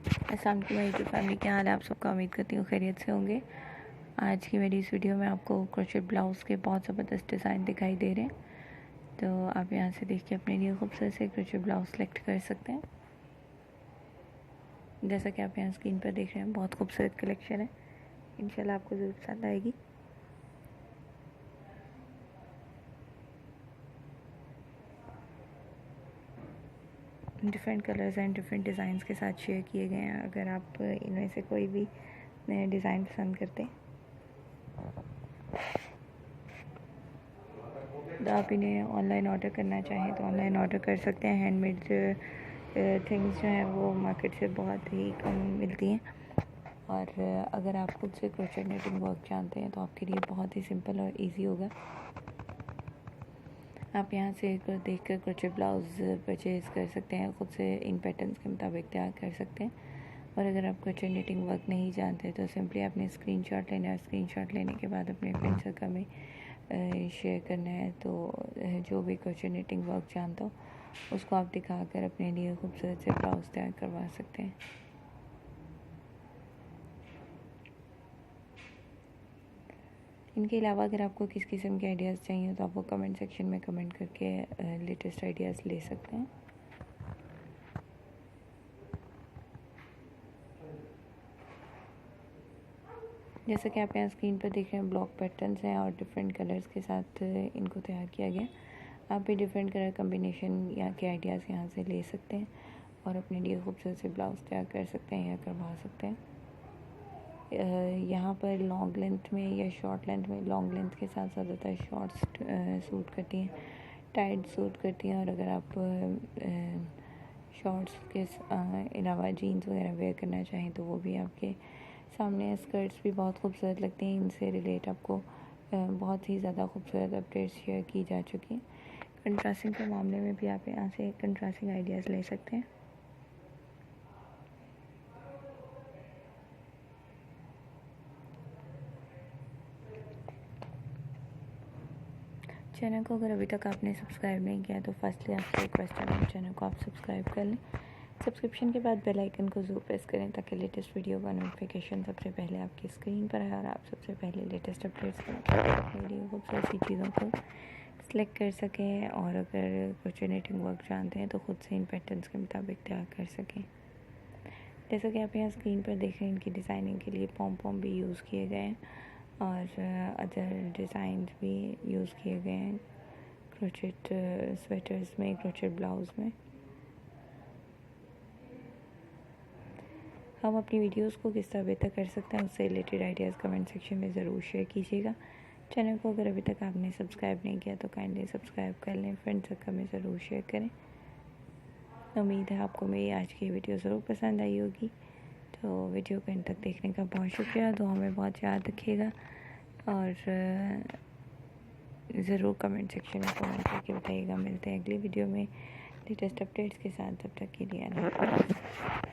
अस्सलाम वालेकुम मेरी यूट्यूब फैमिली, क्या हाल है आप सबका। उम्मीद करती हूँ खैरियत से होंगे। आज की मेरी इस वीडियो में आपको क्रोशेट ब्लाउज़ के बहुत ज़बरदस्त डिज़ाइन दिखाई दे रहे हैं, तो आप यहाँ से देख के अपने लिए खूबसूरत से क्रोशेट ब्लाउज़ सेलेक्ट कर सकते हैं। जैसा कि आप यहाँ स्क्रीन पर देख रहे हैं, बहुत खूबसूरत कलेक्शन है। इंशाल्लाह आपको ज़रूर पसंद आएगी। Different colours and different designs के साथ शेयर किए गए हैं। अगर आप इनमें से कोई भी नए डिज़ाइन पसंद करते हैं तो आप इन्हें ऑनलाइन ऑर्डर करना चाहें तो ऑनलाइन ऑर्डर कर सकते हैं। हैंडमेड थिंग्स जो हैं वो मार्केट से बहुत ही कम मिलती हैं, और अगर आप खुद से क्रोशेट निटिंग वर्क जानते हैं तो आपके लिए बहुत ही सिंपल और इजी होगा। आप यहाँ से देखकर क्रोशेट ब्लाउज़ परचेज़ कर सकते हैं, ख़ुद से इन पैटर्न्स के मुताबिक तैयार कर सकते हैं। और अगर आप क्रोशेट निटिंग वर्क नहीं जानते तो सिंपली आपने स्क्रीनशॉट लेना है। स्क्रीनशॉट लेने के बाद अपने फ्रेंड सर्कल में शेयर करना है। तो जो भी क्रोशेट निटिंग वर्क जानता हो उसको आप दिखाकर अपने लिए खूबसूरत से ब्लाउज़ तैयार करवा सकते हैं। इनके अलावा अगर आपको किस किस्म के आइडियाज़ चाहिए तो आप वो कमेंट सेक्शन में कमेंट करके लेटेस्ट आइडियाज़ ले सकते हैं। जैसा कि आप यहाँ स्क्रीन पर देख रहे हैं, ब्लॉक पैटर्न्स हैं और डिफरेंट कलर्स के साथ इनको तैयार किया गया। आप भी डिफरेंट कलर कम्बिनेशन या के आइडियाज़ यहाँ से ले सकते हैं और अपने लिए खूबसूरत से ब्लाउज़ तैयार कर सकते हैं या करवा सकते हैं। यहाँ पर लॉन्ग लेंथ में या शॉर्ट लेंथ में, लॉन्ग लेंथ के साथ ज़्यादातर शॉर्ट्स सूट करती हैं, टाइट सूट करती हैं। और अगर आप शॉर्ट्स के अलावा जीन्स वगैरह वेयर करना चाहें तो वो भी आपके सामने। स्कर्ट्स भी बहुत खूबसूरत लगती हैं। इनसे रिलेट आपको बहुत ही ज़्यादा खूबसूरत अपडेट्स शेयर की जा चुकी हैं। कंट्रास्टिंग के मामले में भी आप यहाँ से कंट्रास्टिंग आइडियाज़ ले सकते हैं। चैनल को अगर अभी तक आपने सब्सक्राइब नहीं किया तो फर्स्टली आपसे रिक्वेस्ट है मेरे चैनल को आप सब्सक्राइब कर लें। सब्सक्रिप्शन के बाद बेल आइकन को ज़रूर प्रेस करें ताकि लेटेस्ट वीडियो का नोटिफिकेशन सबसे पहले आपकी स्क्रीन पर आए और आप सबसे पहले लेटेस्ट अपडेट्स अपने लिए खूबसूरत सी चीज़ों को सिलेक्ट कर सकें। और अगर क्रोशेट निटिंग वर्क जानते हैं तो ख़ुद से इन पैटर्न्स के मुताबिक तैयार कर सकें। जैसा कि आप यहाँ स्क्रीन पर देख रहे हैं, इनकी डिज़ाइनिंग के लिए पॉम भी यूज़ किए गए हैं और अदर डिज़ाइंस भी यूज़ किए गए हैं क्रोशेट स्वेटर्स में, क्रोशेट ब्लाउज़ में। हम अपनी वीडियोस को किस तरह बेहतर कर सकते हैं उससे रिलेटेड आइडियाज़ कमेंट सेक्शन में ज़रूर शेयर कीजिएगा। चैनल को अगर अभी तक आपने सब्सक्राइब नहीं किया तो काइंडली सब्सक्राइब कर लें, फ्रेंड सर्कल में ज़रूर शेयर करें। उम्मीद है आपको मेरी आज की वीडियो ज़रूर पसंद आई होगी। तो वीडियो को इन तक देखने का बहुत शुक्रिया। तो हमें बहुत याद रखिएगा और ज़रूर कमेंट सेक्शन में कमेंट करके बताइएगा। मिलते हैं अगली वीडियो में लेटेस्ट अपडेट्स के साथ। तब तक के लिए अल्लाह हाफ़िज़।